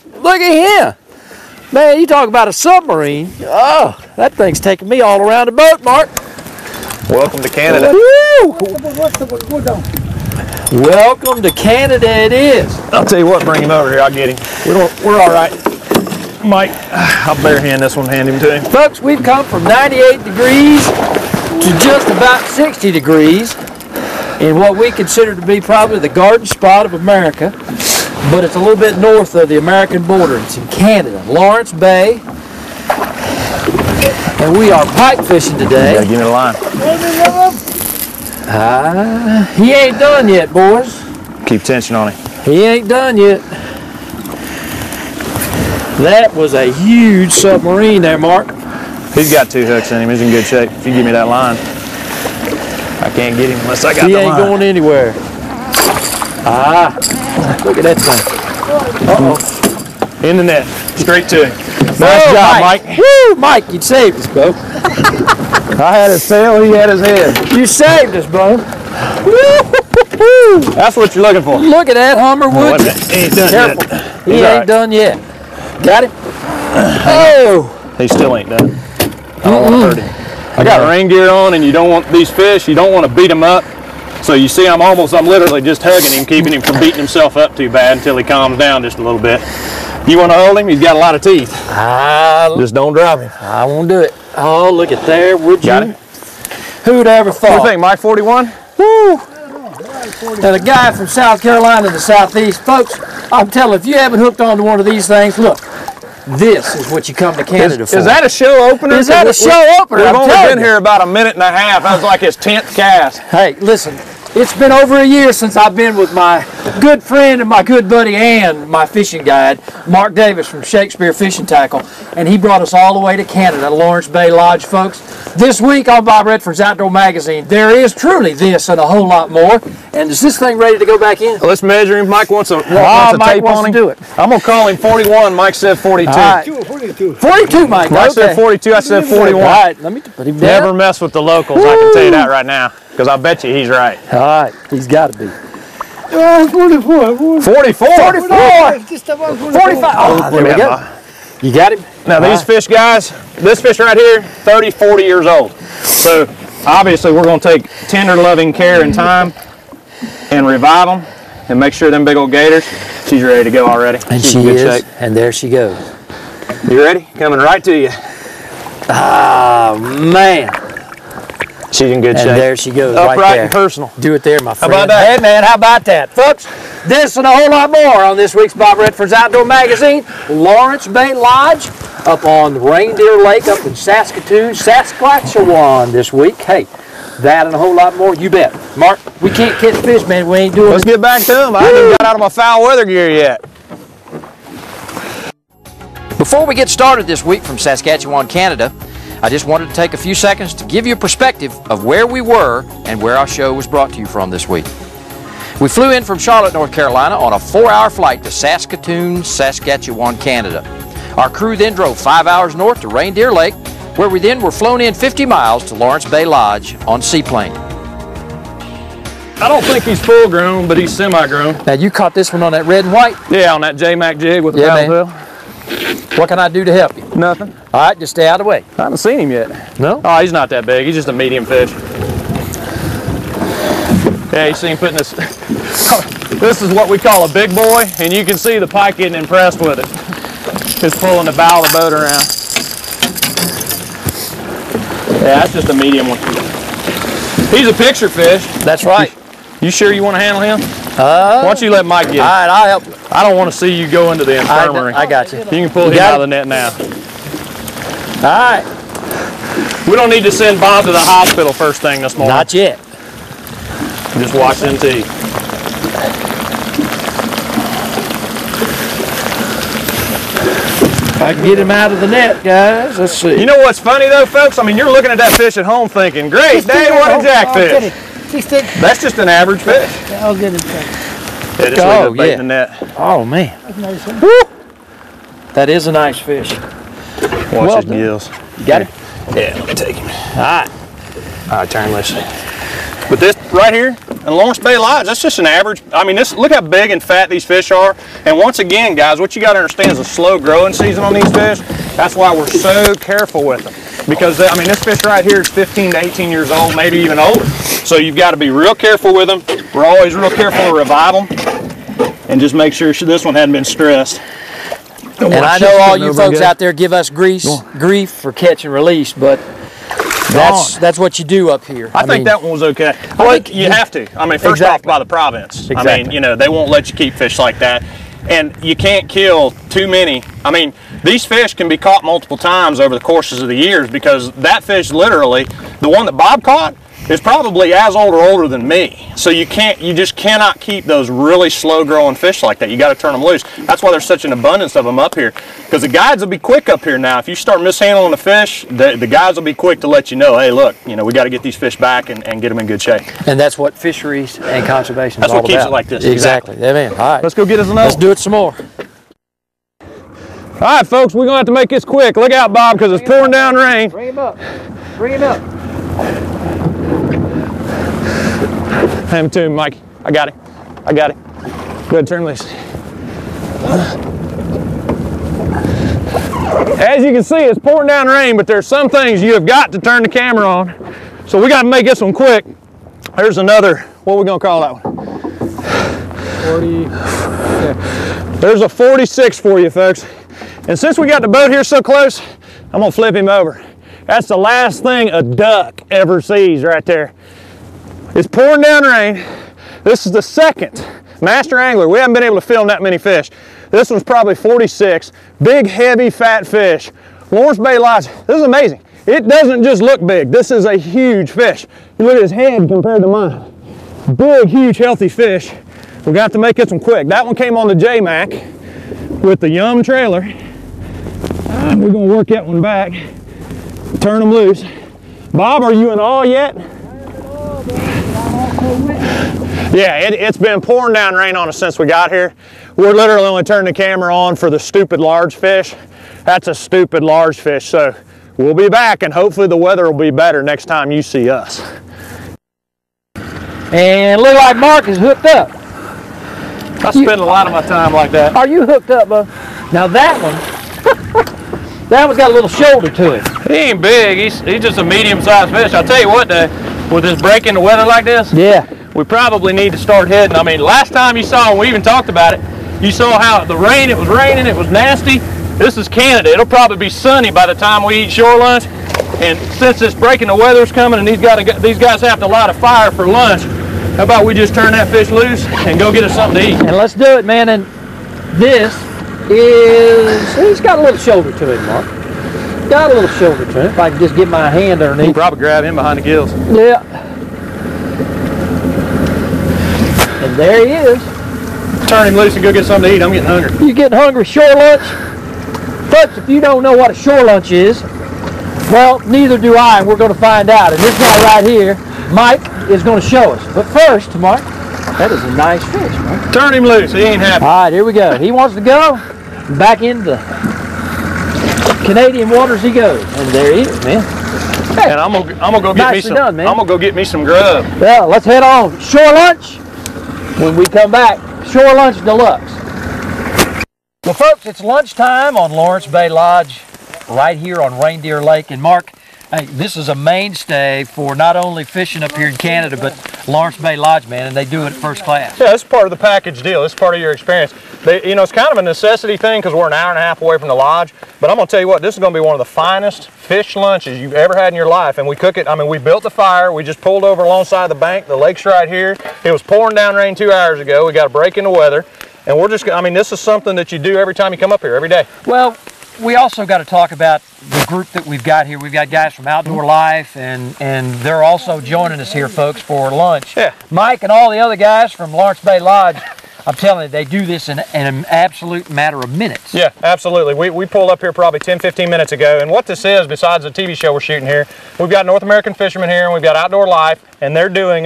Look at him. Man, you talk about a submarine. Oh, that thing's taking me all around the boat, Mark. Welcome to Canada. Welcome to Canada it is. I'll tell you what, bring him over here. I'll get him. We're all right. Mike, I'll bare hand this one, hand him to him. Folks, we've come from 98 degrees to just about 60 degrees in what we consider to be probably the garden spot of America, but it's a little bit north of the American border. It's in Canada, Lawrence Bay, and we are pike fishing today. You gotta give me the line. He ain't done yet, boys. Keep tension on him. He ain't done yet. That was a huge submarine there, Mark. He's got 2 hooks in him. He's in good shape. If you give me that line, I can't get him unless I got the line. He ain't going anywhere. Look at that thing. Uh-oh. In the net. Straight to him. Nice job, Mike. Woo, Mike, you saved us, bro. I had his tail, he had his head. You saved us, bro. That's what you're looking for. Look at that Hummer, would you? He ain't done Careful. yet. He ain't done yet. Got him? Oh! He still ain't done. I don't want to hurt him. I got rain gear on, and you don't want these fish, you don't want to beat them up. So you see I'm literally just hugging him, keeping him from beating himself up too bad until he calms down just a little bit. You want to hold him? He's got a lot of teeth. Just don't drop him. I won't do it. Oh, look at there, would you? Got him. Who'd ever thought? What do you think, Mike 41? Woo! And a guy from South Carolina in the southeast, folks, I'm telling you, if you haven't hooked onto one of these things, look, this is what you come to Canada for. Is that a show opener? Is that a show opener? We've only been here about a minute and a half. That was like his 10th cast. Hey, listen, it's been over a year since I've been with my good friend and my good buddy and my fishing guide, Mark Davis from Shakespeare Fishing Tackle, and he brought us all the way to Canada, Lawrence Bay Lodge, folks. This week on Bob Redford's Outdoor Magazine, there is truly this and a whole lot more. And is this thing ready to go back in? Let's measure him. Mike wants a Mike tape wants on him. to do it. I'm going to call him 41. Mike said 42. All right. 42, Mike. Mike said 42. I said 41. All right, let me put him down. Never mess with the locals, I can tell you that right now. Because I bet you he's right. All right, he's got to be. 44. 44. 45. Oh, there we go. You got him? Now these fish, guys, this fish right here, 30, 40 years old. So obviously we're going to take tender, loving care and time and revive them and make sure them big old gators, she's ready to go already. And she's she in good is, shape. and there she goes. You ready? Coming right to you. Oh, man. She's in good shape. And there she goes, Upright right there. and personal. Do it there, my friend. How about that? Hey, man, how about that? Folks, this and a whole lot more on this week's Bob Redford's Outdoor Magazine. Lawrence Bay Lodge up on Reindeer Lake up in Saskatoon, Saskatchewan this week. Hey, that and a whole lot more, you bet. Mark, we can't catch fish, man. We ain't doing Let's get back to them. I haven't even got out of my foul weather gear yet. Before we get started this week from Saskatchewan, Canada, I just wanted to take a few seconds to give you a perspective of where we were and where our show was brought to you from this week. We flew in from Charlotte, North Carolina on a 4-hour flight to Saskatoon, Saskatchewan, Canada. Our crew then drove 5 hours north to Reindeer Lake, where we then were flown in 50 miles to Lawrence Bay Lodge on seaplane. I don't think he's full grown, but he's semi-grown. Now you caught this one on that red and white? Yeah, on that J-Mac jig with the paddle wheel. What can I do to help you? Nothing. All right, just stay out of the way. I haven't seen him yet. No? Oh, he's not that big. He's just a medium fish. Yeah, you see him putting this. This is what we call a big boy, and you can see the pike getting impressed with it. Just pulling the bow of the boat around. Yeah, that's just a medium one. He's a picture fish. That's right. You sure you want to handle him? Why don't you let Mike get him? All right, I'll help you. I don't want to see you go into the infirmary. I got you. You can pull him out of the net now. All right. We don't need to send Bob to the hospital first thing this morning. Not yet. Just watch them teeth. I can get him out of the net, guys. Let's see. You know what's funny though, folks? I mean, you're looking at that fish at home thinking, great day, what a jackfish. That's just an average fish. I'll get it. Yeah, just leave it bait in the net. Oh, man. That is a nice fish. Watch his gills. You got it? Yeah, let me take him. All right. All right, turn loose. But this right here, And Lawrence Bay Lodge, that's just an average. I mean, look how big and fat these fish are. And once again, guys, what you got to understand is a slow growing season on these fish. That's why we're so careful with them. Because, I mean, this fish right here is 15 to 18 years old, maybe even older. So you've got to be real careful with them. We're always real careful to revive them. And just make sure this one hadn't been stressed. And I know all you folks out there give us grief for catch and release, but that's what you do up here. I think that one was okay. Well, you have to. I mean, first off, by the province. Exactly. I mean, you know, they won't let you keep fish like that. And you can't kill too many. I mean, these fish can be caught multiple times over the courses of the years, because that fish, literally, the one that Bob caught, is probably as old or older than me. So you just cannot keep those really slow growing fish like that. You got to turn them loose. That's why there's such an abundance of them up here, because the guides will be quick up here now. If you start mishandling the fish, the guides will be quick to let you know, hey, look, you know, we got to get these fish back and get them in good shape. And that's what fisheries and conservation is all about. That's what keeps it like this. Exactly. Amen. All right. Let's go get us another. Let's do it some more. All right, folks, we're going to have to make this quick. Look out, Bob, because it's pouring down rain. Bring him up. Bring him up. Hand him to him, Mike. I got him. I got him. Go ahead, turn loose. As you can see, it's pouring down rain, but there's some things you have got to turn the camera on. So we got to make this one quick. There's another, what are we going to call that one? 40. Yeah. There's a 46 for you, folks. And since we got the boat here so close, I'm going to flip him over. That's the last thing a duck ever sees right there. It's pouring down rain. This is the second master angler. We haven't been able to film that many fish. This one's probably 46. Big, heavy, fat fish. Lawrence Bay Lodge. This is amazing. It doesn't just look big. This is a huge fish. You look at his head compared to mine. Big, huge, healthy fish. We're going to have to make this one quick. That one came on the J-Mac with the Yum trailer. We're going to work that one back. Turn them loose. Bob, are you in awe yet? Yeah, it's been pouring down rain on us since we got here. We're literally only turning the camera on for the stupid large fish. That's a stupid large fish. So we'll be back, and hopefully the weather will be better next time you see us. And look like Mark is hooked up. I spend a lot of my time like that. Are you hooked up, bud? Now that one, that one's got a little shoulder to it. He ain't big. He's just a medium-sized fish. I'll tell you what, though, with this break in the weather like this, yeah, we probably need to start heading. I mean, last time you saw, and we even talked about it, you saw how the rain, it was raining, it was nasty. This is Canada. It'll probably be sunny by the time we eat shore lunch. And since this break in the weather's coming and these guys have to light a fire for lunch, how about we just turn that fish loose and go get us something to eat? And let's do it, man. And this is, he's got a little shoulder to it, Mark. Got a little shoulder to it. If I can just get my hand underneath. You can probably grab him behind the gills. Yeah. And there he is. Turn him loose and go get something to eat. I'm getting hungry. You getting hungry? Shore lunch? Folks, if you don't know what a shore lunch is, well, neither do I, and we're going to find out. And this guy right here, Mike, is going to show us. But first, Mark, that is a nice fish, man. Turn him loose. He ain't happy. All right, here we go. He wants to go. Back into Canadian waters he goes. And there he is, man. Hey, and I'm gonna go get me some. Done, man. I'm gonna go get me some grub. Well, let's head on. Shore lunch. When we come back, shore lunch deluxe. Well, folks, it's lunchtime on Lawrence Bay Lodge, right here on Reindeer Lake. And Mark, hey, this is a mainstay for not only fishing up here in Canada, but Lawrence Bay Lodge, man, and they do it first class. Yeah, it's part of the package deal. It's part of your experience. You know, it's kind of a necessity thing because we're an hour and a half away from the lodge. But I'm going to tell you what, this is going to be one of the finest fish lunches you've ever had in your life. And we cook it, I mean, we built the fire. We just pulled over alongside the bank. The lake's right here. It was pouring down rain 2 hours ago. We got a break in the weather. And we're just, I mean, this is something that you do every time you come up here, every day. Well, we also got to talk about the group that we've got here. We've got guys from Outdoor Life, and they're also joining us here, folks, for lunch. Yeah. Mike and all the other guys from Lawrence Bay Lodge, I'm telling you, they do this in an absolute matter of minutes. Yeah, absolutely. We pulled up here probably 10, 15 minutes ago, and what this is, besides the TV show we're shooting here, we've got North American Fishermen here, and we've got Outdoor Life, and they're doing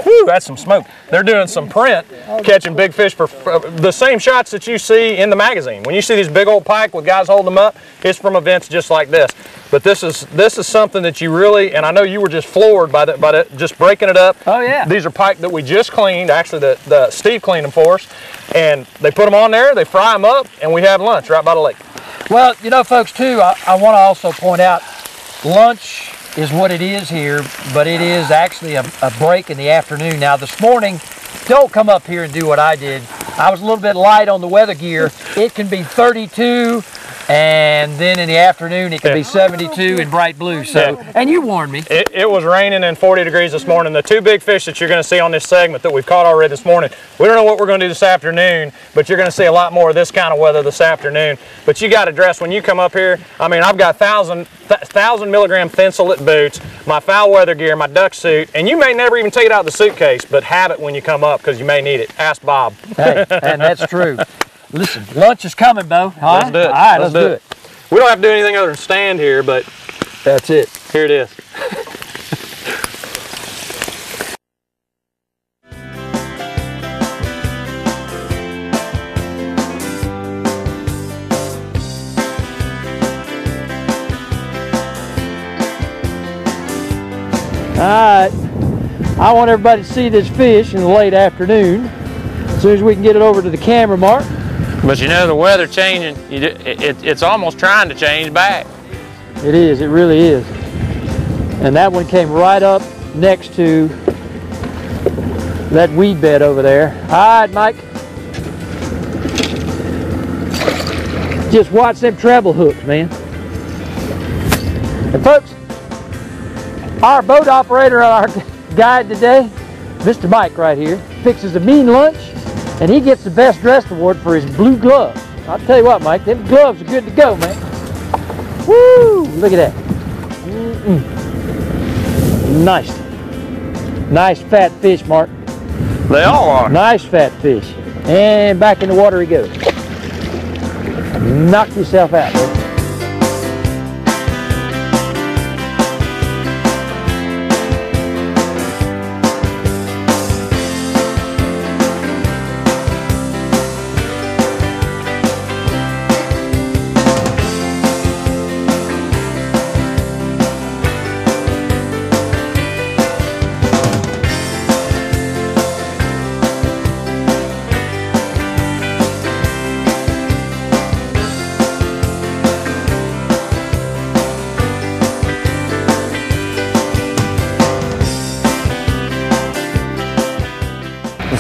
Whew, that's some smoke. They're doing some print, catching big fish for the same shots that you see in the magazine. When you see these big old pike with guys holding them up, it's from events just like this. But this is something that you really, and I know you were just floored by just breaking it up. Oh yeah. These are pike that we just cleaned. Actually, the Steve cleaned them for us, and they put them on there, they fry them up, and we have lunch right by the lake. Well, you know, folks, too, I want to also point out, lunch is what it is here, but it is actually a break in the afternoon. Now, this morning, don't come up here and do what I did. I was a little bit light on the weather gear. It can be 32, and then in the afternoon, it can be 72 in bright blue. So, and you warned me. It was raining and 40 degrees this morning. The two big fish that you're going to see on this segment that we've caught already this morning, we don't know what we're going to do this afternoon, but you're going to see a lot more of this kind of weather this afternoon. But you got to dress when you come up here. I mean, I've got 1,000 milligram thinsulate boots, my foul weather gear, my duck suit, and you may never even take it out of the suitcase, but have it when you come up because you may need it. Ask Bob. Hey, and that's true. Listen, lunch is coming, Bo. Let's do it. All right, let's do it. We don't have to do anything other than stand here, but that's it. Here it is. All right, I want everybody to see this fish in the late afternoon. As soon as we can get it over to the camera, Mark. But you know, the weather changing, it's almost trying to change back. It is, it really is. And that one came right up next to that weed bed over there. All right, Mike. Just watch them treble hooks, man. And folks, our boat operator, our guide today, Mr. Mike right here, fixes a mean lunch, and he gets the best dressed award for his blue gloves. I'll tell you what, Mike, them gloves are good to go, man. Woo! Look at that. Nice. Nice fat fish, Mark. They all are. Nice fat fish. And back in the water he goes. Knock yourself out, bro.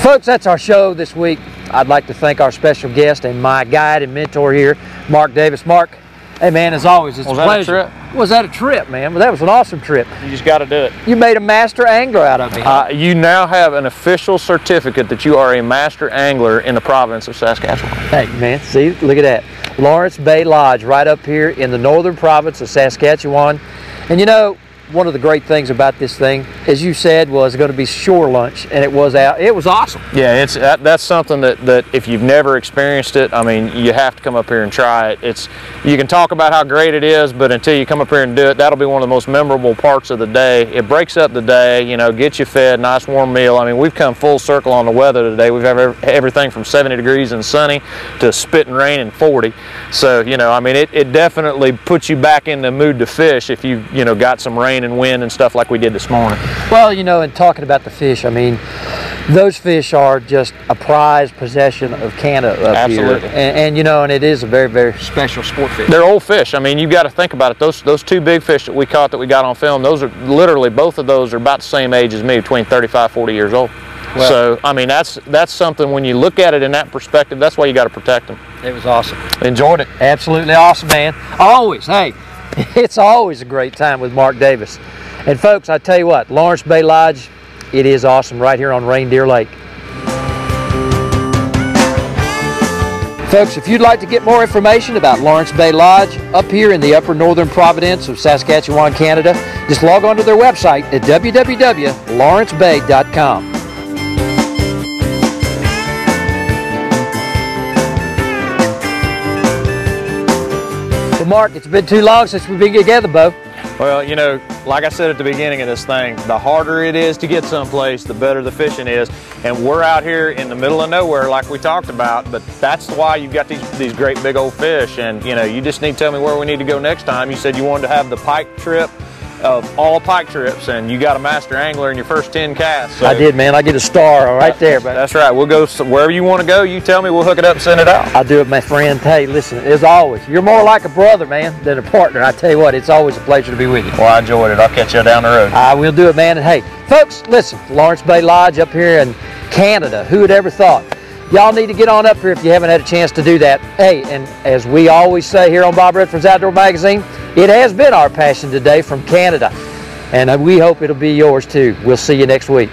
Folks, that's our show this week. I'd like to thank our special guest and my guide and mentor here, Mark Davis. Mark, hey man, as always, it's a pleasure. Was that a trip? Was that a trip, man? Well, that was an awesome trip. You just got to do it. You made a master angler out of me. You now have an official certificate that you are a master angler in the province of Saskatchewan. Hey man, see, look at that. Lawrence Bay Lodge right up here in the northern province of Saskatchewan. And you know, one of the great things about this thing, as you said, was going to be shore lunch, and it was out. It was awesome. Yeah, that's something that if you've never experienced it, I mean, you have to come up here and try it. You can talk about how great it is, but until you come up here and do it, that'll be one of the most memorable parts of the day. It breaks up the day, you know, gets you fed, nice warm meal. I mean, we've come full circle on the weather today. We've had everything from 70 degrees and sunny to spitting rain and 40. So, you know, I mean, it definitely puts you back in the mood to fish if you know, got some rain and wind and stuff like we did this morning. Well, you know, and talking about the fish, I mean, those fish are just a prized possession of Canada up Absolutely. here. And you know, and it is a very, very special sport fish. They're old fish. I mean, you've got to think about it. Those two big fish that we caught that we got on film, those are literally, both of those are about the same age as me, between 35, 40 years old. Well, so, I mean, that's something, when you look at it in that perspective, that's why you got to protect them. It was awesome. Enjoyed it. Absolutely awesome, man. Always, hey, it's always a great time with Mark Davis. And folks, I tell you what, Lawrence Bay Lodge, it is awesome right here on Reindeer Lake. Folks, if you'd like to get more information about Lawrence Bay Lodge up here in the upper northern province of Saskatchewan, Canada, just log on to their website at www.lawrencebay.com. Well, Mark, it's been too long since we've been together, Bo. Well, you know, like I said at the beginning of this thing, the harder it is to get someplace, the better the fishing is. And we're out here in the middle of nowhere like we talked about, but that's why you've got these great big old fish. And, you know, you just need to tell me where we need to go next time. You said you wanted to have the pike trip of all pike trips, and you got a master angler in your first 10 casts. So I did, man. I get a star right there, man. That's right. We'll go wherever you want to go. You tell me, we'll hook it up and send it out. I'll do it, my friend. Hey, listen, as always, you're more like a brother, man, than a partner. I tell you what, it's always a pleasure to be with you. Well, I enjoyed it. I'll catch you down the road. I will do it, man. And hey, folks, listen, Lawrence Bay Lodge up here in Canada. Who would ever thought? Y'all need to get on up here if you haven't had a chance to do that. Hey, and as we always say here on Bob Redford's Outdoor Magazine, it has been our passion today from Canada. And we hope it'll be yours too. We'll see you next week.